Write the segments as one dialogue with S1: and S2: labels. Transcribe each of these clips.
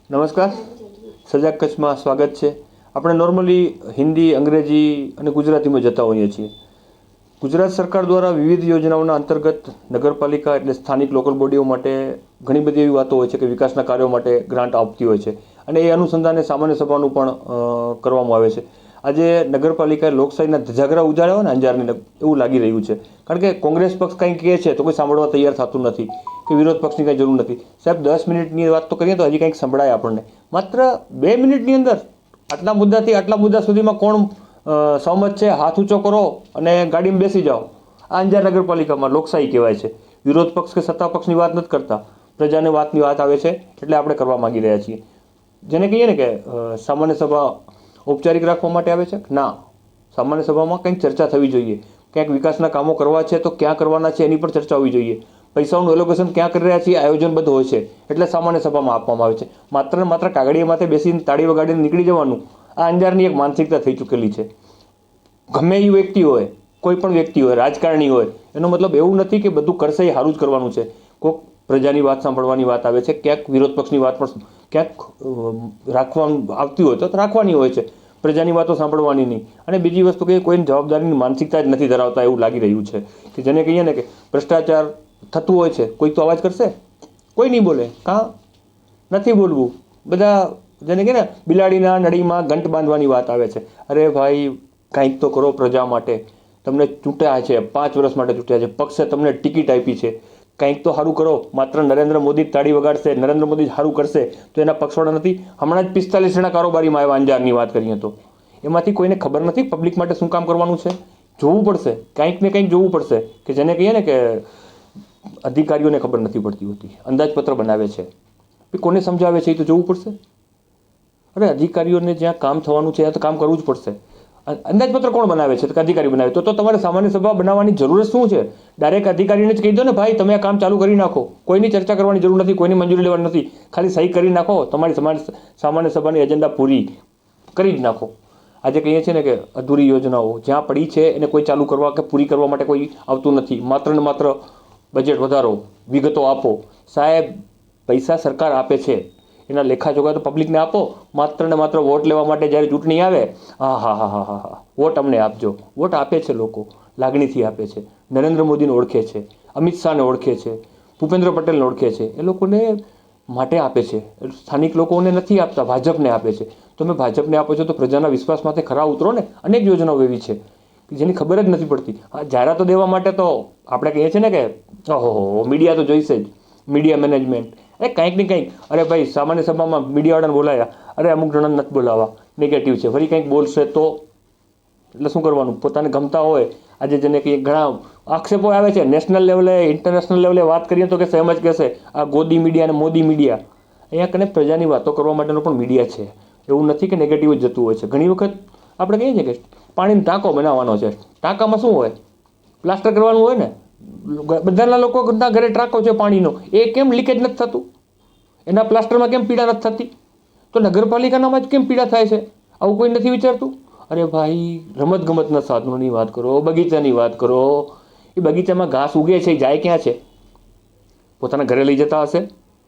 S1: નમસ્કાર, સજાગ કચ્છમાં સ્વાગત છે. આપણે નોર્મલી હિન્દી, અંગ્રેજી અને ગુજરાતીમાં જતા હોઈએ છીએ. ગુજરાત સરકાર દ્વારા વિવિધ યોજનાઓના અંતર્ગત નગરપાલિકા એટલે સ્થાનિક લોકલ બોડીઓ માટે ઘણી બધી એવી વાતો હોય છે કે વિકાસના કાર્યો માટે ગ્રાન્ટ આપતી હોય છે અને એ અનુસંધાને સામાન્ય સભાનું પણ કરવામાં આવે છે. આજે નગરપાલિકાએ લોકશાહીના ધજાગરા ઉજાડ્યા હોય ને અંજારની એવું લાગી રહ્યું છે. કારણ કે કોંગ્રેસ પક્ષ કંઈ કહે છે તો કોઈ સાંભળવા તૈયાર થતું નથી કે વિરોધ પક્ષની કંઈ જરૂર નથી. સાહેબ 10 મિનિટની વાત તો કરીએ તો હજી કંઈક સંભળાય આપણને. માત્ર 2 મિનિટની અંદર આટલા મુદ્દાથી આટલા મુદ્દા સુધીમાં કોણ સહમત છે? હાથ ઊંચો કરો અને ગાડીમાં બેસી જાઓ. આ અંજાર નગરપાલિકામાં લોકશાહી કહેવાય છે. વિરોધ પક્ષ કે સત્તા પક્ષની વાત નથી કરતા, પ્રજાની વાતની વાત આવે છે એટલે આપણે કરવા માગી રહ્યા છીએ. જેને કહીએ ને કે સામાન્ય સભા ઔપચારિક રાખવા માટે આવે છે. ના, સામાન્ય સભામાં કંઈક ચર્ચા થવી જોઈએ. ક્યાંક વિકાસના કામો કરવા છે તો ક્યાં કરવાના છે એની પર ચર્ચા હોવી જોઈએ. પૈસાનું એલોકેશન ક્યાં કરી રહ્યા છીએ આયોજનબદ્ધ હોય છે એટલે સામાન્ય સભામાં આપવામાં આવે છે. માત્ર ને માત્ર કાગળિયા માથે બેસીને તાળી વગાડીને નીકળી જવાનું આ અંજારની એક માનસિકતા થઈ ચૂકેલી છે. ગમે એ વ્યક્તિ હોય, કોઈ પણ વ્યક્તિ હોય, રાજકારણી હોય, એનો મતલબ એવું નથી કે બધું કરશે એ સારું જ કરવાનું છે. કોઈક પ્રજાની વાત સાંભળવાની વાત આવે છે, ક્યાંક વિરોધ પક્ષની વાત પણ ક્યાંક રાખવાની આવતી હોય તો રાખવાની હોય છે. પ્રજાની વાતો સાંભળવાની નહીં. અને બીજી વસ્તુ કે કોઈની જવાબદારીની માનસિકતા જ નથી ધરાવતા એવું લાગી રહ્યું છે કે જેને કહીએ ને કે ભ્રષ્ટાચાર થતું હોય છે. કોઈ તો અવાજ કરશે? કોઈ નહીં બોલે. કાં નથી બોલવું? બધા જેને કહે ને બિલાડીના નળીમાં ઘંટ બાંધવાની વાત આવે છે. અરે ભાઈ, કંઈક તો કરો પ્રજા માટે. તમને ચૂંટ્યા છે, 5 વર્ષ માટે ચૂંટ્યા છે, પક્ષે તમને ટિકિટ આપી છે, કંઈક તો સારું કરો. માત્ર નરેન્દ્ર મોદી તાળી વગાડશે, નરેન્દ્ર મોદી સારું કરશે તો એના પક્ષવાળા નથી. હમણાં જ 45 જણા કારોબારીમાં આવ્યા અંજારની વાત કરીએ તો એમાંથી કોઈને ખબર નથી પબ્લિક માટે શું કામ કરવાનું છે. જોવું પડશે, કંઈક ને કંઈક જોવું પડશે કે જેને કહીએ ને કે અધિકારીઓને ખબર નથી પડતી હોતી. અંદાજપત્ર બનાવે છે, કોને સમજાવે છે એ તો જોવું પડશે. અરે અધિકારીઓને જ્યાં કામ થવાનું છે ત્યાં તો કામ કરવું જ પડશે. અંદાજપત્ર કોણ બનાવે છે? તો અધિકારી બનાવે. તો તમારે સામાન્ય સભા બનાવવાની જરૂર શું છે? ડાયરેક્ટ અધિકારીને જ કહી દો ને, ભાઈ તમે આ કામ ચાલુ કરી નાખો. કોઈની ચર્ચા કરવાની જરૂર નથી, કોઈની મંજૂરી લેવાની નથી. ખાલી સહી કરી નાખો, તમારી સામાન્ય સભાની એજન્ડા પૂરી કરી જ નાખો. આજે કહીએ છીએ ને કે અધૂરી યોજનાઓ જ્યાં પડી છે એને કોઈ ચાલુ કરવા કે પૂરી કરવા માટે કોઈ આવતું નથી. માત્ર ને માત્ર બજેટ વધારો, વિગતો આપો. સાહેબ, પૈસા સરકાર આપે છે, એના લેખાજોખા તો પબ્લિકને આપો. માત્ર ને માત્ર વોટ લેવા માટે જ્યારે ચૂંટણી આવે, હા હા હા હા હા હા વોટ અમને આપજો. વોટ આપે છે લોકો, લાગણીથી આપે છે. નરેન્દ્ર મોદીને ઓળખે છે, અમિત શાહને ઓળખે છે, ભૂપેન્દ્ર પટેલને ઓળખે છે. એ લોકોને માટે આપે છે. સ્થાનિક લોકોને નથી આપતા, ભાજપને આપે છે. તમે ભાજપને આપો છો તો પ્રજાના વિશ્વાસમાંથી ખરા ઉતરો ને. અનેક યોજનાઓ એવી છે જેની ખબર જ નથી પડતી. હા, જાહેરાતો દેવા માટે તો આપણે કહીએ છીએ ને કે ઓહો મીડિયા તો જોઈશે જ, મીડિયા મેનેજમેન્ટ. અરે કંઈક ને કંઈક. અરે ભાઈ, સામાન્ય સભામાં મીડિયાવાળાને બોલાયા, અરે અમુક જણાને નથી બોલાવવા, નેગેટિવ છે. ફરી કંઈક બોલશે તો એટલે શું કરવાનું? પોતાને ગમતા હોય. આજે જેને કંઈ ઘણા આક્ષેપો આવે છે નેશનલ લેવલે, ઇન્ટરનેશનલ લેવલે વાત કરીએ તો કે સહેમ જ કહેશે આ ગોદી મીડિયા અને મોદી મીડિયા. અહીંયા કને પ્રજાની વાતો કરવા માટેનો પણ મીડિયા છે. એવું નથી કે નેગેટિવ જ જતું હોય છે. ઘણી વખત આપણે કહીએ છીએ કે પાણીનો ટાંકો બનાવવાનો છે. ટાંકામાં શું હોય? પ્લાસ્ટર કરવાનું હોય ને. બધાના લોકોના ઘરે ટાંકો છે પાણીનો, એ કેમ લીકેજ નથી થતું? એના પ્લાસ્ટરમાં કેમ પીડા નથી થતી? તો નગરપાલિકાનામાં જ કેમ પીડા થાય છે? આવું કોઈ નથી વિચારતું? અરે ભાઈ, રમતગમતના સાધનોની વાત કરો, બગીચાની વાત કરો. એ બગીચામાં ઘાસ ઉગે છે, એ જાય ક્યાં છે? પોતાના ઘરે લઈ જતા હશે.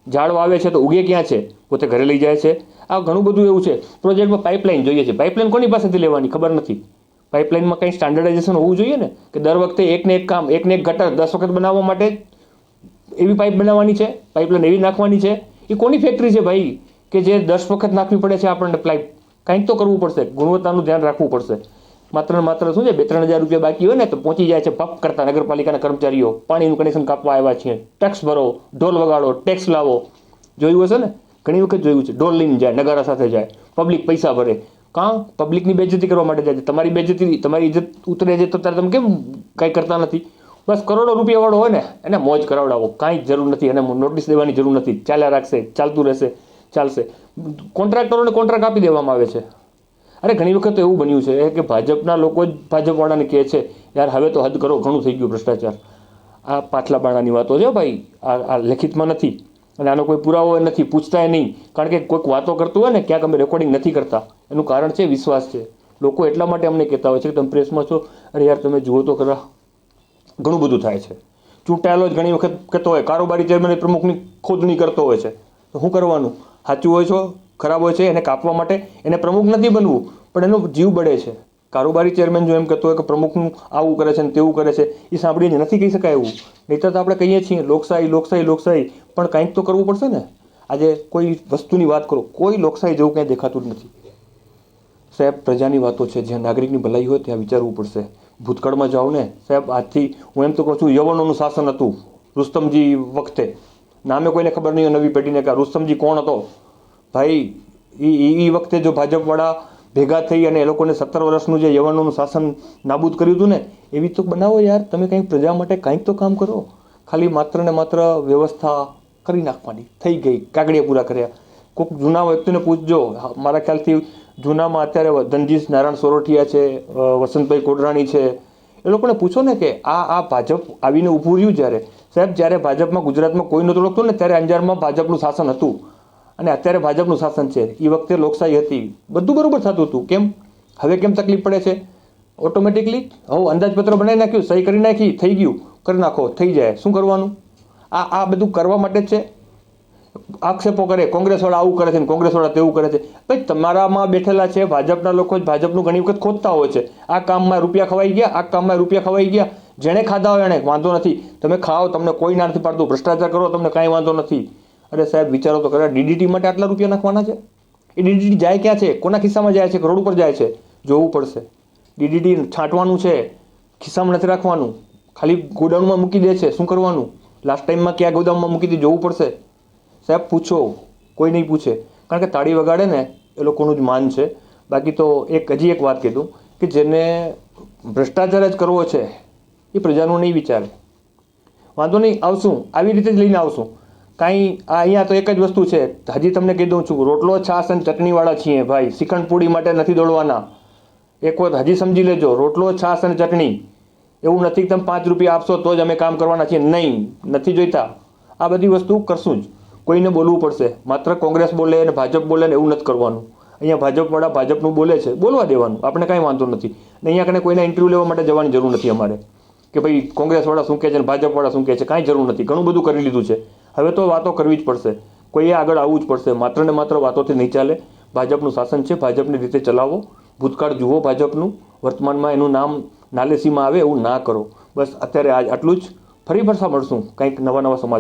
S1: ઝાડ વાવે છે તો ઉગે ક્યાં છે? પોતે ઘરે લઈ જાય છે. આ ઘણું બધું એવું છે. પ્રોજેક્ટમાં પાઇપલાઇન જોઈએ છે. પાઇપલાઇન કોની પાસેથી લેવાની ખબર નથી. પાઇપલાઇનમાં કંઈ સ્ટાન્ડર્ડાઇઝેશન હોવું જોઈએ ને, કે દર વખતે એકને એક કામ, એકને એક ગટર 10 વખત બનાવવા માટે એવી પાઇપ બનાવવાની છે, પાઇપલાઇન એવી નાખવાની છે. એ કોની ફેક્ટરી છે ભાઈ કે જે 10 વખત નાખવી પડે છે આપણને પાઇપ? કંઈક તો કરવું પડશે, ગુણવત્તાનું ધ્યાન રાખવું પડશે. માત્ર ને માત્ર શું છે, 2-3 હજાર રૂપિયા બાકી હોય ને તો પહોંચી જાય છે પપ કરતા નગરપાલિકાના કર્મચારીઓ. પાણીનું કનેક્શન કાપવા આવ્યા છીએ, ટેક્સ ભરો, ઢોલ વગાડો, ટેક્સ લાવો. જોયું હશે ને, ઘણી વખત જોયું છે. ઢોલ લઈને જાય, નગારા સાથે જાય, પબ્લિક પૈસા ભરે. કાં? પબ્લિકની બેઇજ્જતી કરવા માટે જાય છે. તમારી બેઇજ્જતી, તમારી ઇજ્જત ઉતરે છે તો ત્યારે તમે કેમ કાંઈ કરતા નથી? બસ કરોડો રૂપિયાવાળો હોય ને એને મોજ કરાવડાવો, કાંઈ જરૂર નથી. એને નોટિસ દેવાની જરૂર નથી. ચાલ્યા રાખશે, ચાલતું રહેશે, ચાલશે. કોન્ટ્રાક્ટરોને કોન્ટ્રાક્ટ આપી દેવામાં આવે છે. અરે ઘણી વખત તો એવું બન્યું છે કે ભાજપના લોકો જ ભાજપવાળાને કહે છે યાર હવે તો હદ કરો, ઘણું થઈ ગયું ભ્રષ્ટાચાર. આ પાછલા બાણાની વાતો છે ભાઈ, આ લેખિતમાં નથી અને આનો કોઈ પુરાવો નથી. પૂછતાય નહીં, કારણ કે કોઈક વાતો કરતું હોય ને, ક્યાંક અમે રેકોર્ડિંગ નથી કરતા. એનું કારણ છે વિશ્વાસ છે. લોકો એટલા માટે અમને કહેતા હોય છે કે તમે પ્રેસમાં છો, અરે યાર તમે જુઓ તો ખરા, ઘણું બધું થાય છે. ચૂંટાયેલો જ ઘણી વખત કહેતો હોય, કારોબારી ચેરમેન પ્રમુખની ખોદણી કરતો હોય છે. તો શું કરવાનું? સાચું હોય છો ખરાબ હોય છે એને કાપવા માટે એને પ્રમુખ નથી બનવું, પણ એનો જીવ બળે છે. કારોબારી ચેરમેન જો એમ કહેતો હોય કે પ્રમુખનું આવું કરે છે ને તેવું કરે છે, એ સાંભળીને નથી કહી શકાય એવું. નહીંતર તો આપણે કહીએ છીએ લોકશાહી લોકશાહી લોકશાહી, પણ કંઈક તો કરવું પડશે ને. આજે કોઈ વસ્તુની વાત કરો, કોઈ લોકશાહી જેવું કંઈ દેખાતું જ નથી સાહેબ. પ્રજાની વાતો છે, જ્યાં નાગરિકની ભલાઈ હોય ત્યાં વિચારવું પડશે. ભૂતકાળમાં જાઓ ને સાહેબ, આજથી હું એમ તો કહું છું યવનોનું શાસન હતું રુસ્તમજી વખતે. નામે કોઈને ખબર નહીં હોય નવી પેઢીને કે રુસ્તમજી કોણ હતો ભાઈ. એ વખતે જો ભાજપવાળા ભેગા થઈ અને એ લોકોને 17 વર્ષનું જે યવનોનું શાસન નાબૂદ કર્યું હતું ને, એવી તો બનાવો યાર. તમે કંઈક પ્રજા માટે કંઈક તો કામ કરો. ખાલી માત્ર ને માત્ર વ્યવસ્થા કરી નાખવાની થઈ ગઈ, કાગળિયા પૂરા કર્યા. કોઈક જૂના વ્યક્તિને પૂછજો. મારા ખ્યાલથી જૂનામાં અત્યારે ધનજીત નારાયણ સોરઠિયા છે, વસંતભાઈ કોડરાણી છે, એ લોકોને પૂછો ને કે આ ભાજપ આવીને ઊભું રહ્યું જ્યારે સાહેબ, જ્યારે ભાજપમાં ગુજરાતમાં કોઈ નહોતું ઓળખતું ને ત્યારે અંજારમાં ભાજપનું શાસન હતું અને અત્યારે ભાજપનું શાસન છે. એ વખતે લોકશાહી હતી, બધું બરાબર થતું હતું. કેમ હવે કેમ તકલીફ પડે છે? ઓટોમેટિકલી હવે અંદાજપત્ર બનાવી નાખ્યું, સહી કરી નાખી, થઈ ગયું, કરી નાખો, થઈ જાય. શું કરવાનું? આ બધું કરવા માટે જ છે. આક્ષેપો કરે કોંગ્રેસવાળા આવું કરે છે ને કોંગ્રેસવાળા તેવું કરે છે. ભાઈ તમારામાં બેઠેલા છે ભાજપના લોકો જ ભાજપનું ઘણી વખત ખોદતા હોય છે. આ કામમાં રૂપિયા ખવાઈ ગયા, આ કામમાં રૂપિયા ખવાઈ ગયા. જેણે ખાધા હોય એણે વાંધો નથી, તમે ખાઓ, તમને કોઈ ના નથી પાડતું. ભ્રષ્ટાચાર કરો, તમને કાંઈ વાંધો નથી. અરે સાહેબ વિચારો તો ખરા, ડીડીટી માટે આટલા રૂપિયા નાખવાના છે? એ ડીડીટી જાય ક્યાં છે? કોના ખિસ્સામાં જાય છે? રોડ ઉપર જાય છે? જોવું પડશે. ડીડીટી છાંટવાનું છે, ખિસ્સામાં નથી રાખવાનું, ખાલી ગોડાઉનમાં મૂકી દે છે. શું કરવાનું? લાસ્ટ ટાઈમમાં ક્યાં ગોદામમાં મૂકી દે જોવું પડશે સાહેબ. પૂછો, કોઈ નહીં પૂછે, કારણ કે તાળી વગાડે ને એ લોકોનું જ માન છે. બાકી તો હજી એક વાત કીધું કે જેને ભ્રષ્ટાચાર જ કરવો છે એ પ્રજાનું નહીં વિચારે. વાંધો નહીં, આવશું, આવી રીતે જ લઈને આવશું. કાંઈ અહીંયા તો એક જ વસ્તુ છે, હજી તમને કહી દઉં છું, રોટલો છાશ અને ચટણીવાળા છીએ ભાઈ. શ્રીખંડ પૂરી માટે નથી દોડવાના. એક વખત હજી સમજી લેજો, રોટલો છાશ અને ચટણી. એવું નથી કે તમે 5 રૂપિયા આપશો તો જ અમે કામ કરવાના છીએ. નહીં, નથી જોઈતા. આ બધી વસ્તુ કરશું જ. કોઈને બોલવું પડશે. માત્ર કોંગ્રેસ બોલે અને ભાજપ બોલે ને એવું નથી કરવાનું. અહીંયા ભાજપવાળા ભાજપનું બોલે છે, બોલવા દેવાનું, આપણે કાંઈ વાંધો નથી. ને અહીંયા કને કોઈના ઇન્ટરવ્યૂ લેવા માટે જવાની જરૂર નથી અમારે કે ભાઈ કોંગ્રેસવાળા શું કહે છે અને ભાજપવાળા શું કહે છે. કાંઈ જરૂર નથી, ઘણું બધું કરી લીધું છે. હવે તો વાતો કરવી જ પડશે, કોઈએ આગળ આવવું જ પડશે. માત્ર ને માત્ર વાતોથી નહીં ચાલે. ભાજપનું શાસન છે, ભાજપની રીતે ચલાવો. ભૂતકાળ જુઓ ભાજપનું, વર્તમાનમાં એનું નામ નાલેસીમાં આવે એવું ના કરો. બસ અત્યારે આટલું જ. ફરી પાછા મળશું કંઈક નવા સમાચાર.